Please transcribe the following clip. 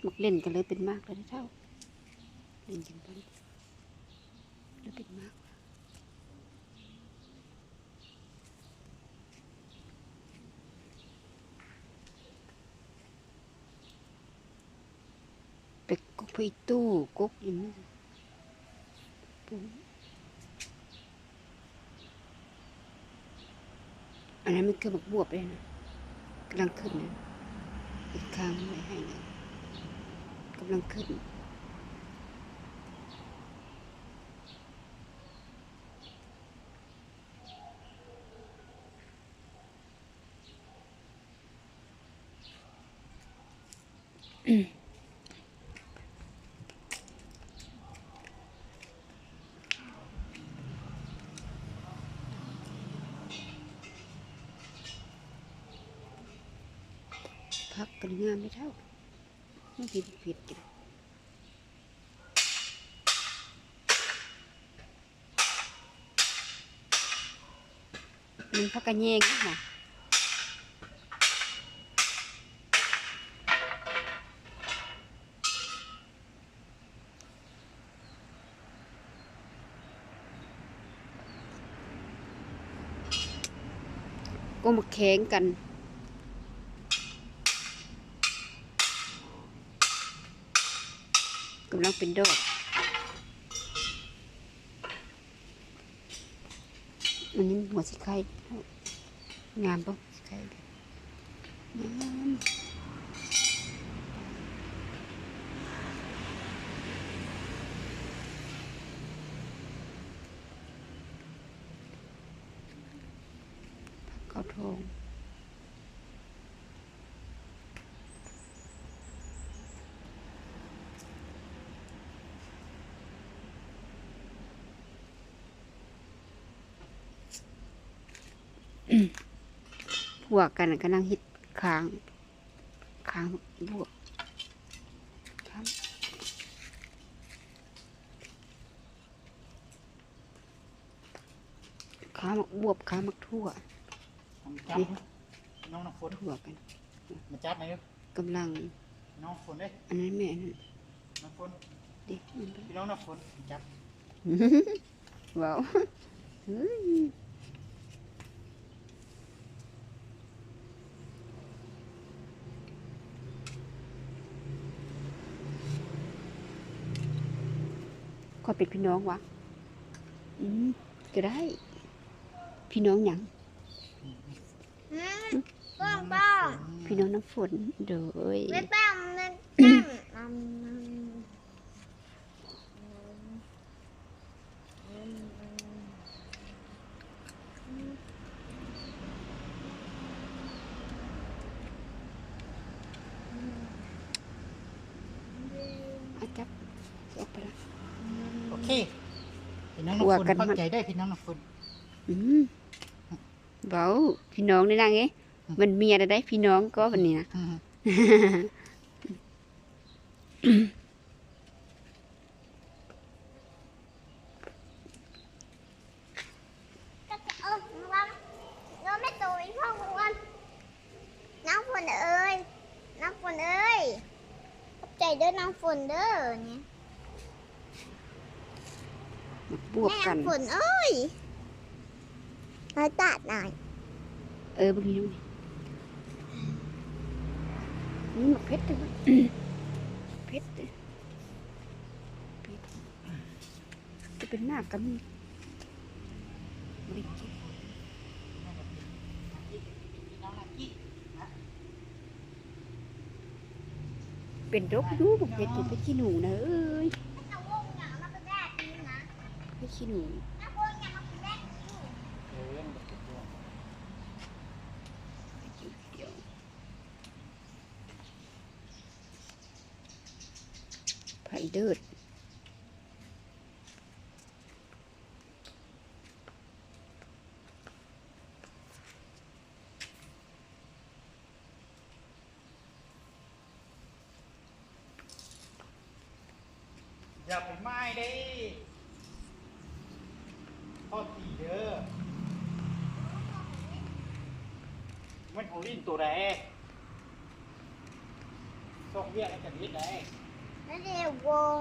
มักเล่นกันเลยเป็นมากเลยเท่าเล่นกันไปเลยเป็นมากไปกุ๊กไปตู้กุ๊กอย่างนี้อันนั้นมันคือบักบวบเลยนะกำลังขึ้นนะอีกข้างไม่ให้นะกำลังขึ้นพักกันงามไม่เท่าไม่ผิดผิดกันมันพักกันแยงค่ะก็มาแข่งกันกำลังเป็นดอกอันนี้หัวสีไข่งามปะสีไข่งามเขาทองพวกกันกำลังฮิตค้างบวกค้างบวบค้างมักทั่วจับน้องน้ำฝนทั่วกันมาจับไหนกำลังน้องฝนเด้อันนั้นแม่นั่นน้ำฝนดิพี่น้องน้ำฝนจับว้าวก็เป็นพี่น้องวะก็ได้พี่น้องหยังป้องพี่น้องน้ำฝนโดยไม่ป้องนั่นตั้มจับออกไปละ โอเคพี่น้องน้ำฝนเข้าใจได้พี่น้องน้ำฝนเบาพี่น้องได้ยังไงมันเมียได้พี่น้องก็วันนี้นะน้องไม่ตัวอีกพ่อคุณน้องฝนเอ้ยน้องฝนเอ้ยใจเด้อน้องฝนเด้อเนี่ยบวกกัน น้องฝนเอ้ยเราตัดหน่อยบางทีนี่มันเพชรเลยเพชรจะเป็นหน้ากันเป็นดกยูบอกเพชรเป็นขี้หนูนะเอ้ยไม่ขี้หนูไผ่เดือดอย่าไปไม้ได้ทอดตีเด้อมันของลิ้นตัวแรก ส่งเวียกให้กันนิดได้ นั่นเรียกวง